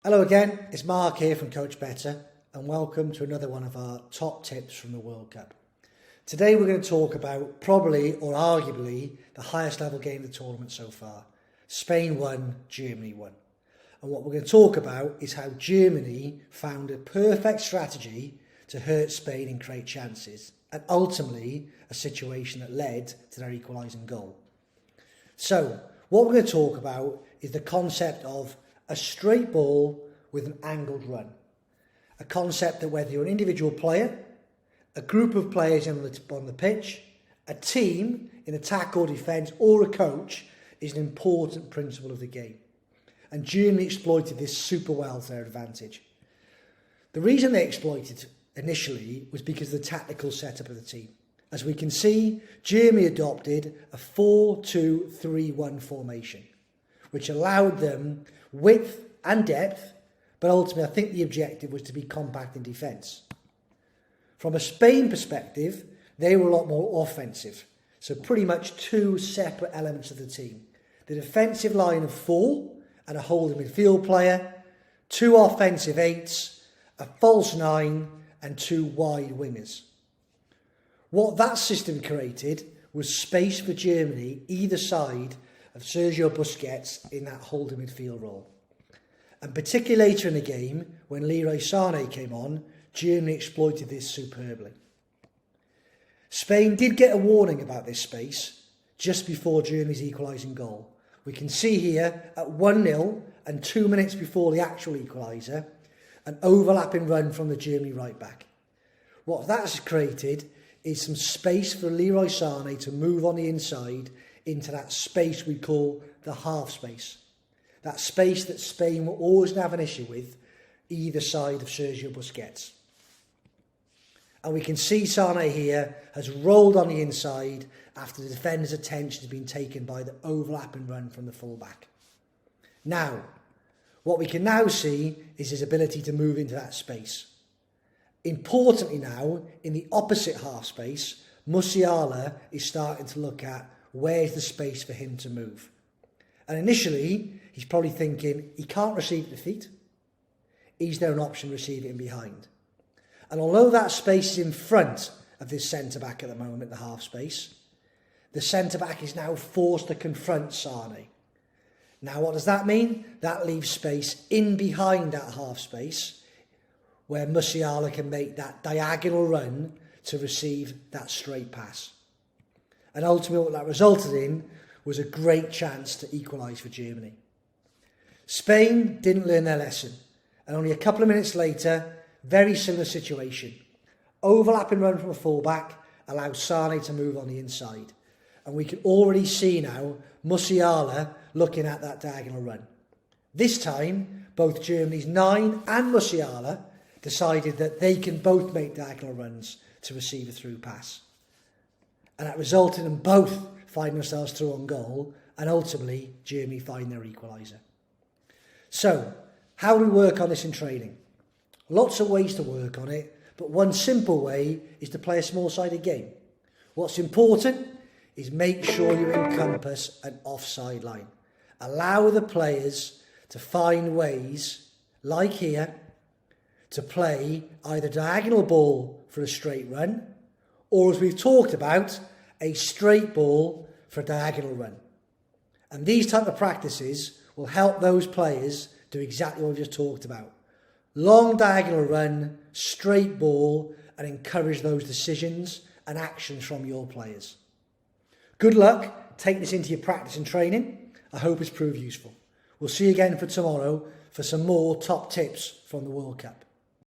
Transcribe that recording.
Hello again, it's Mark here from Coachbetter and welcome to another one of our top tips from the World Cup. Today we're going to talk about probably or arguably the highest level game of the tournament so far. Spain won, Germany won. And what we're going to talk about is how Germany found a perfect strategy to hurt Spain and create chances, and ultimately a situation that led to their equalising goal. So what we're going to talk about is the concept of a straight ball with an angled run. A concept that whether you're an individual player, a group of players on the pitch, a team in attack or defence, or a coach is an important principle of the game. And Germany exploited this super well to their advantage. The reason they exploited initially was because of the tactical setup of the team. As we can see, Germany adopted a 4-2-3-1 formation, which allowed them width and depth, but ultimately I think the objective was to be compact in defence. From a Spain perspective, they were a lot more offensive. So pretty much two separate elements of the team. The defensive line of 4 and a holding midfield player, 2 offensive 8s, a false 9 and 2 wide wingers. What that system created was space for Germany either side of Sergio Busquets in that holding midfield role. And particularly later in the game, when Leroy Sané came on, Germany exploited this superbly. Spain did get a warning about this space just before Germany's equalising goal. We can see here at 1-0 and 2 minutes before the actual equaliser, an overlapping run from the Germany right back. What that's created is some space for Leroy Sané to move on the inside into that space we call the half space. That space that Spain will always have an issue with either side of Sergio Busquets. And we can see Sané here has rolled on the inside after the defender's attention has been taken by the overlapping run from the fullback. Now, what we can now see is his ability to move into that space. Importantly now, in the opposite half space, Musiala is starting to look at where's the space for him to move. And initially, he's probably thinking he can't receive it to feet. Is there an option to receive it in behind? And although that space is in front of this centre-back at the moment, the half space, the centre-back is now forced to confront Sané. Now what does that mean? That leaves space in behind that half space where Musiala can make that diagonal run to receive that straight pass. And ultimately what that resulted in was a great chance to equalise for Germany. Spain didn't learn their lesson, and only a couple of minutes later, very similar situation. Overlapping run from a fullback allows Sané to move on the inside. And we can already see now Musiala looking at that diagonal run. This time, both Germany's 9 and Musiala decided that they can both make diagonal runs to receive a through pass. And that resulted in both finding themselves through on goal, and ultimately Germany find their equaliser. So, how do we work on this in training? Lots of ways to work on it, but one simple way is to play a small-sided game. What's important is make sure you encompass an offside line. Allow the players to find ways, like here, to play either diagonal ball for a straight run, or as we've talked about, a straight ball for a diagonal run. And these type of practices will help those players do exactly what we just talked about. Long diagonal run, straight ball, and encourage those decisions and actions from your players. Good luck. Take this into your practice and training. I hope it's proved useful. We'll see you again for tomorrow for some more top tips from the World Cup.